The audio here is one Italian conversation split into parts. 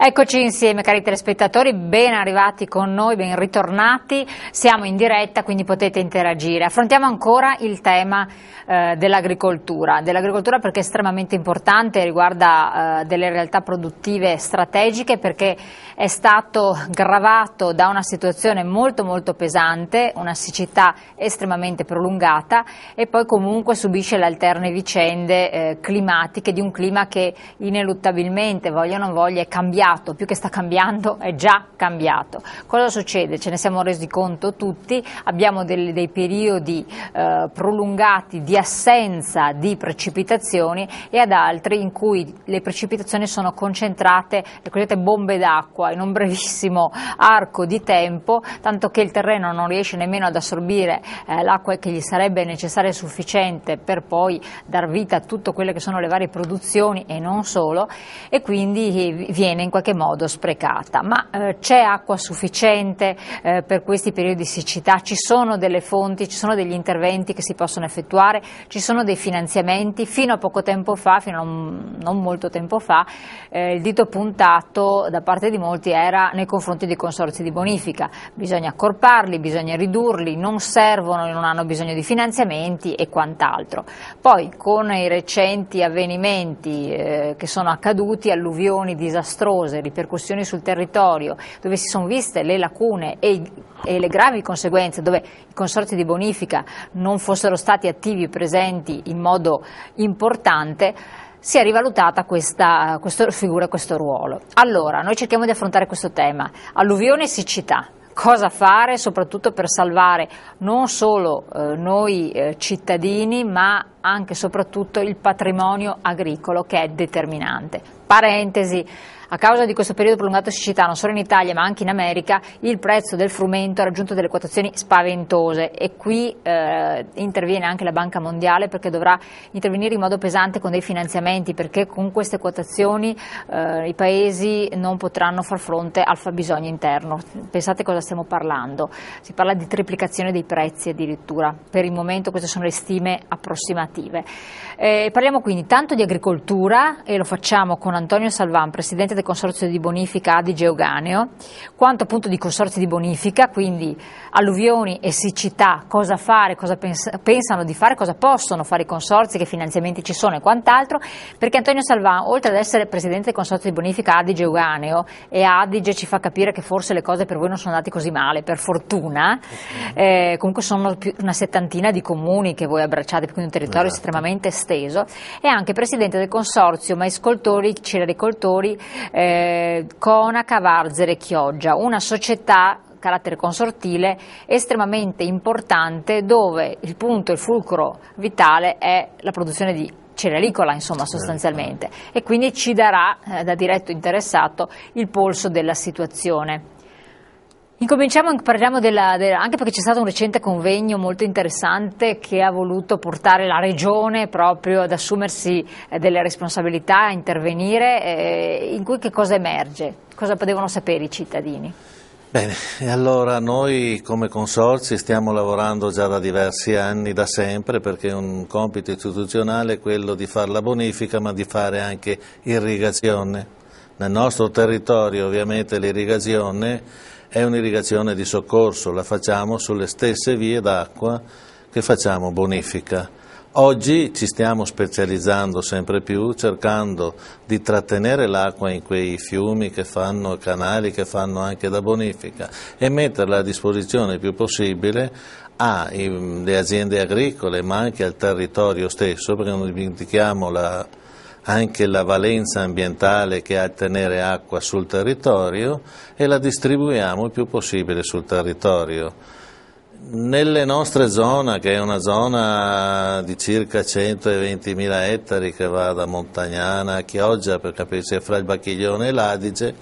Eccoci insieme cari telespettatori, ben arrivati con noi, ben ritornati, siamo in diretta quindi potete interagire. Affrontiamo ancora il tema dell'agricoltura perché è estremamente importante, riguarda delle realtà produttive strategiche perché è stato gravato da una situazione molto pesante, una siccità estremamente prolungata e poi comunque subisce le alterne vicende climatiche di un clima che ineluttabilmente, voglia o non voglia, è cambiato, più che sta cambiando è già cambiato. Cosa succede? Ce ne siamo resi conto tutti, abbiamo dei periodi prolungati di assenza di precipitazioni e ad altri in cui le precipitazioni sono concentrate, le cosiddette bombe d'acqua, in un brevissimo arco di tempo, tanto che il terreno non riesce nemmeno ad assorbire l'acqua che gli sarebbe necessaria e sufficiente per poi dar vita a tutte quelle che sono le varie produzioni e non solo, e quindi viene in qualche modo sprecata. Ma c'è acqua sufficiente per questi periodi di siccità? Ci sono delle fonti, ci sono degli interventi che si possono effettuare, ci sono dei finanziamenti. Fino a poco tempo fa, fino a non molto tempo fa, il dito puntato da parte di molti era nei confronti dei consorzi di bonifica: bisogna accorparli, bisogna ridurli, non servono, non hanno bisogno di finanziamenti e quant'altro. Poi con i recenti avvenimenti che sono accaduti, alluvioni disastrose, ripercussioni sul territorio, dove si sono viste le lacune e le gravi conseguenze, dove i consorzi di bonifica non fossero stati attivi e presenti in modo importante, si è rivalutata questa figura, questo ruolo. Allora, noi cerchiamo di affrontare questo tema, alluvione e siccità. Cosa fare soprattutto per salvare non solo noi cittadini, ma anche e soprattutto il patrimonio agricolo, che è determinante. Parentesi: a causa di questo periodo prolungato di siccità, non solo in Italia ma anche in America, il prezzo del frumento ha raggiunto delle quotazioni spaventose e qui interviene anche la Banca Mondiale, perché dovrà intervenire in modo pesante con dei finanziamenti, perché con queste quotazioni i paesi non potranno far fronte al fabbisogno interno. Pensate cosa stiamo parlando, si parla di triplicazione dei prezzi addirittura, per il momento queste sono le stime approssimative. Parliamo quindi tanto di agricoltura, e lo facciamo con Antonio Salvan, presidente del Consorzio di Bonifica Adige Euganeo, quanto appunto di consorzi di bonifica, quindi alluvioni e siccità, cosa fare, cosa pensano di fare, cosa possono fare i consorzi, che finanziamenti ci sono e quant'altro, perché Antonio Salvan, oltre ad essere presidente del Consorzio di Bonifica Adige Euganeo, e Adige ci fa capire che forse le cose per voi non sono andate così male, per fortuna, comunque sono una settantina di comuni che voi abbracciate, quindi un territorio estremamente esteso, è anche presidente del Consorzio Maiscoltori Cilericoltori Conaca Varzere Chioggia, una società carattere consortile estremamente importante, dove il punto, il fulcro vitale è la produzione di cerealicola, insomma, sostanzialmente, e quindi ci darà da diretto interessato il polso della situazione. Incominciamo, parliamo anche perché c'è stato un recente convegno molto interessante che ha voluto portare la Regione proprio ad assumersi delle responsabilità, a intervenire, in cui che cosa emerge? Cosa devono sapere i cittadini? Bene, e allora noi come consorzi stiamo lavorando già da diversi anni, da sempre, perché un compito istituzionale è quello di fare la bonifica, ma di fare anche irrigazione. Nel nostro territorio ovviamente l'irrigazione è un'irrigazione di soccorso, la facciamo sulle stesse vie d'acqua che facciamo bonifica. Oggi ci stiamo specializzando sempre più, cercando di trattenere l'acqua in quei fiumi che fanno, canali che fanno anche da bonifica, e metterla a disposizione il più possibile alle aziende agricole, ma anche al territorio stesso, perché non dimentichiamo anche la valenza ambientale che ha il tenere acqua sul territorio, e la distribuiamo il più possibile sul territorio. Nelle nostre zone, che è una zona di circa 120.000 ettari che va da Montagnana a Chioggia, per capirsi, fra il Bacchiglione e l'Adige,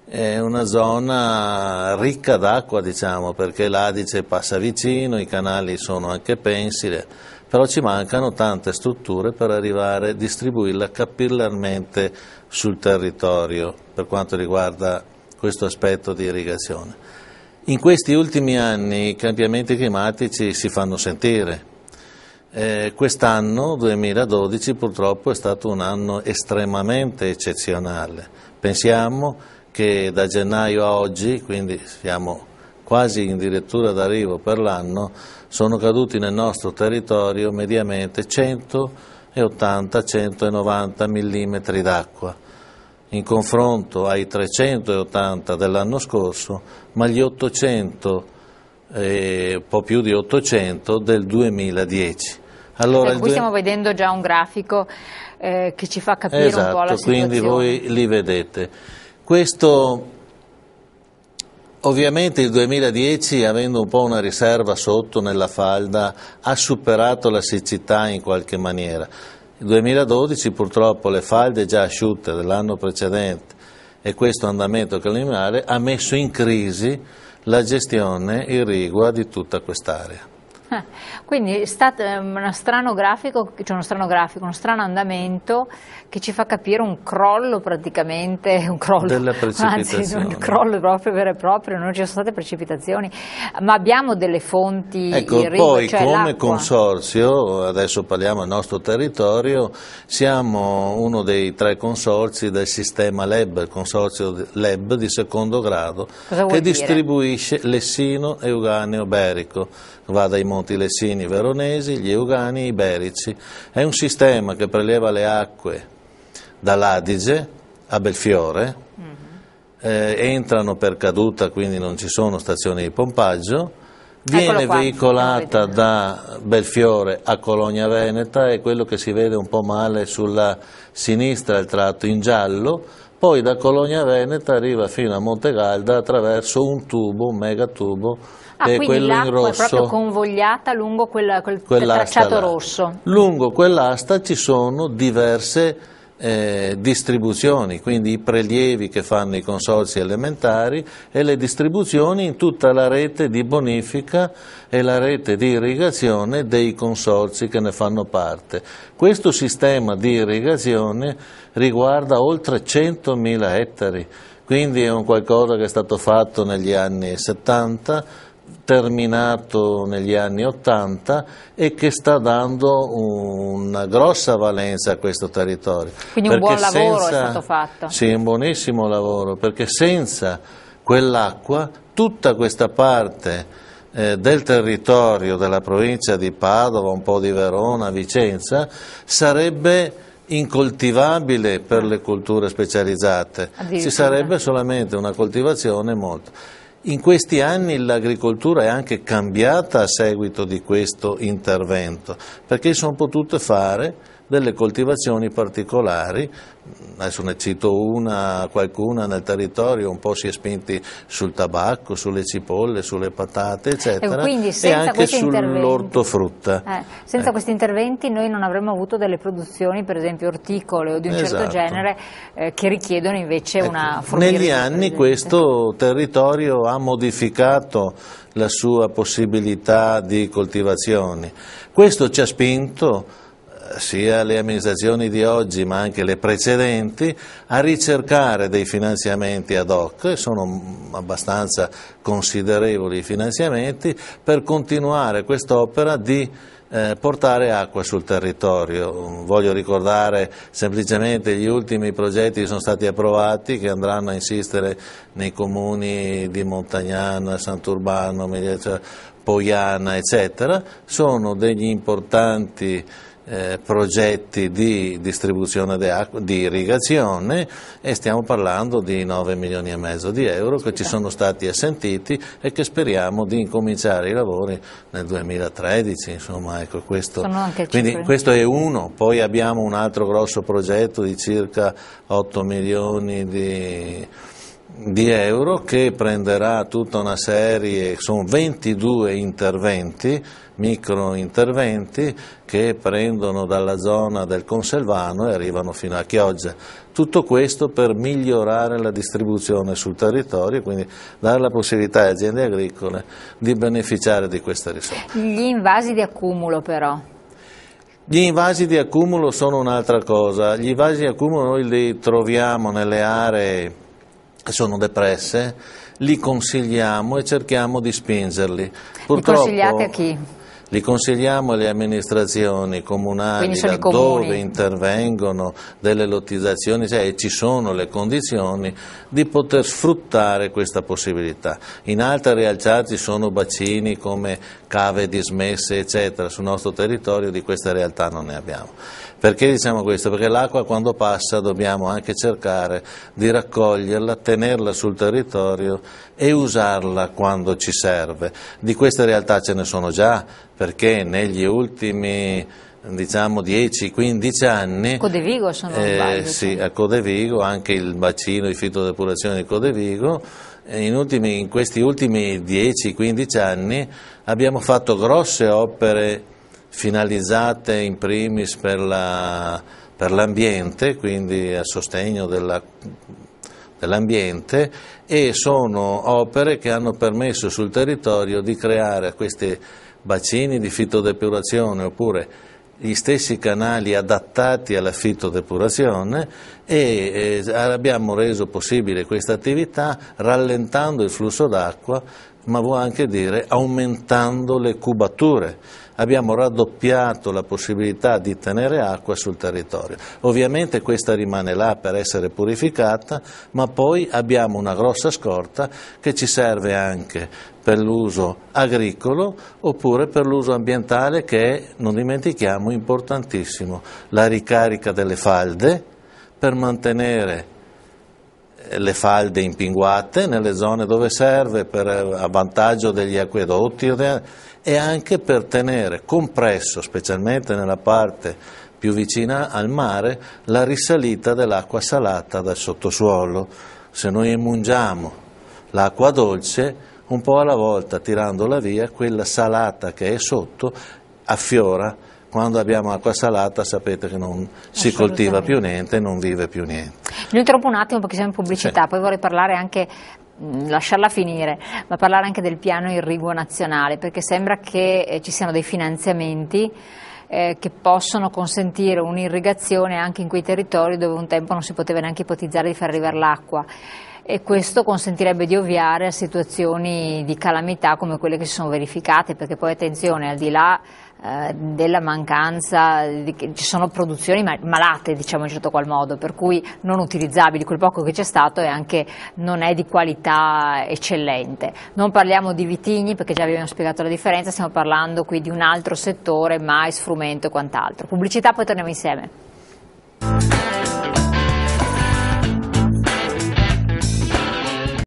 è una zona ricca d'acqua, diciamo, perché l'Adige passa vicino, i canali sono anche pensili, però ci mancano tante strutture per arrivare a distribuirla capillarmente sul territorio per quanto riguarda questo aspetto di irrigazione. In questi ultimi anni i cambiamenti climatici si fanno sentire. Quest'anno, 2012, purtroppo è stato un anno estremamente eccezionale. Pensiamo che da gennaio a oggi, quindi siamo quasi addirittura d'arrivo per l'anno, sono caduti nel nostro territorio mediamente 180-190 mm d'acqua, in confronto ai 380 dell'anno scorso, ma gli 800 un po' più di 800 del 2010. Allora, qui stiamo vedendo già un grafico che ci fa capire un po' la situazione. Quindi voi li vedete. Questo, ovviamente il 2010, avendo un po' una riserva sotto nella falda, ha superato la siccità in qualche maniera. Il 2012 purtroppo le falde già asciutte dell'anno precedente e questo andamento calendario ha messo in crisi la gestione irrigua di tutta quest'area. Quindi è stato uno strano grafico, uno strano andamento che ci fa capire un crollo praticamente, un crollo, delle precipitazioni. Anzi, un crollo proprio vero e proprio, non ci sono state precipitazioni, ma abbiamo delle fonti irrigue, poi cioè come l'acqua. consorzio, adesso parliamo del nostro territorio, siamo uno dei 3 consorzi del sistema LEB, il consorzio LEB di secondo grado, che distribuisce Lessino, Euganeo, Berico. Va dai Monti Lessini Veronesi, gli Eugani, Iberici. È un sistema che preleva le acque dall'Adige a Belfiore, entrano per caduta, quindi non ci sono stazioni di pompaggio, viene veicolata da Belfiore a Cologna Veneta, è quello che si vede un po' male sulla sinistra, il tratto in giallo, poi da Cologna Veneta arriva fino a Montegalda attraverso un tubo, un megatubo, che è quello in rosso. È proprio convogliata lungo quel tracciato rosso. Lungo quell'asta ci sono diverse distribuzioni, quindi i prelievi che fanno i consorzi elementari e le distribuzioni in tutta la rete di bonifica e la rete di irrigazione dei consorzi che ne fanno parte. Questo sistema di irrigazione riguarda oltre 100.000 ettari, quindi è un qualcosa che è stato fatto negli anni 70, terminato negli anni 80 e che sta dando una grossa valenza a questo territorio. Quindi un buon lavoro è stato fatto. Sì, un buonissimo lavoro, perché senza quell'acqua tutta questa parte del territorio della provincia di Padova, un po' di Verona, Vicenza, sarebbe incoltivabile per le colture specializzate, ci sarebbe solamente una coltivazione molto. In questi anni l'agricoltura è anche cambiata a seguito di questo intervento, perché sono potute fare delle coltivazioni particolari, adesso ne cito qualcuna nel territorio, un po' si è spinti sul tabacco, sulle cipolle, sulle patate, eccetera, e anche sull'ortofrutta. Senza questi interventi noi non avremmo avuto delle produzioni, per esempio orticole o di un certo genere, che richiedono invece una fornitura. Negli anni questo territorio ha modificato la sua possibilità di coltivazioni. Questo ci ha spinto sia le amministrazioni di oggi ma anche le precedenti a ricercare dei finanziamenti ad hoc, sono abbastanza considerevoli i finanziamenti per continuare quest'opera di portare acqua sul territorio. Voglio ricordare semplicemente gli ultimi progetti che sono stati approvati, che andranno a insistere nei comuni di Montagnana, Sant'Urbano, Poiana, eccetera, sono degli importanti progetti di distribuzione di acqua, di irrigazione, e stiamo parlando di 9,5 milioni di euro che ci sono stati assentiti e che speriamo di incominciare i lavori nel 2013, insomma, ecco, questo. Quindi questo è uno, poi abbiamo un altro grosso progetto di circa 8 milioni di euro che prenderà tutta una serie, sono 22 interventi, micro interventi che prendono dalla zona del Conselvano e arrivano fino a Chioggia. Tutto questo per migliorare la distribuzione sul territorio e quindi dare la possibilità alle aziende agricole di beneficiare di queste risorse. Gli invasi di accumulo però? Gli invasi di accumulo sono un'altra cosa, gli invasi di accumulo noi li troviamo nelle aree che sono depresse, li consigliamo e cerchiamo di spingerli. Li consigliate a chi? li consigliamo alle amministrazioni comunali dove intervengono delle lottizzazioni, cioè ci sono le condizioni di poter sfruttare questa possibilità. In altre realtà ci sono bacini come cave dismesse eccetera, sul nostro territorio di queste realtà non ne abbiamo. Perché diciamo questo? Perché l'acqua quando passa dobbiamo anche cercare di raccoglierla, tenerla sul territorio e usarla quando ci serve. Di queste realtà ce ne sono già, perché negli ultimi diciamo 10-15 anni Codevigo sono sì, a Codevigo, anche il bacino di fitodepurazione di Codevigo, in questi ultimi 10-15 anni abbiamo fatto grosse opere finalizzate in primis per l'ambiente, quindi a sostegno dell'ambiente, e sono opere che hanno permesso sul territorio di creare questi bacini di fitodepurazione oppure gli stessi canali adattati alla fitodepurazione e abbiamo reso possibile questa attività rallentando il flusso d'acqua, ma vuol anche dire aumentando le cubature. Abbiamo raddoppiato la possibilità di tenere acqua sul territorio. Ovviamente questa rimane là per essere purificata, ma poi abbiamo una grossa scorta che ci serve anche per l'uso agricolo oppure per l'uso ambientale che è, non dimentichiamo, importantissimo. La ricarica delle falde per mantenere le falde impinguate nelle zone dove serve a vantaggio degli acquedotti e anche per tenere compresso, specialmente nella parte più vicina al mare, la risalita dell'acqua salata dal sottosuolo. Se noi emungiamo l'acqua dolce, un po' alla volta tirandola via, quella salata che è sotto affiora. Quando abbiamo acqua salata sapete che non si coltiva più niente, non vive più niente. Mi interrompo un attimo perché siamo in pubblicità, sì. Poi vorrei parlare anche, lasciarla finire, ma parlare anche del piano irriguo nazionale, perché sembra che ci siano dei finanziamenti che possono consentire un'irrigazione anche in quei territori dove un tempo non si poteva neanche ipotizzare di far arrivare l'acqua. E questo consentirebbe di ovviare a situazioni di calamità come quelle che si sono verificate, perché poi attenzione, al di là della mancanza, ci sono produzioni malate, diciamo in un certo qual modo, per cui non utilizzabili, quel poco che c'è stato e anche non è di qualità eccellente. Non parliamo di vitigni perché già abbiamo spiegato la differenza, stiamo parlando qui di un altro settore, mais, frumento e quant'altro. Pubblicità, poi torniamo insieme.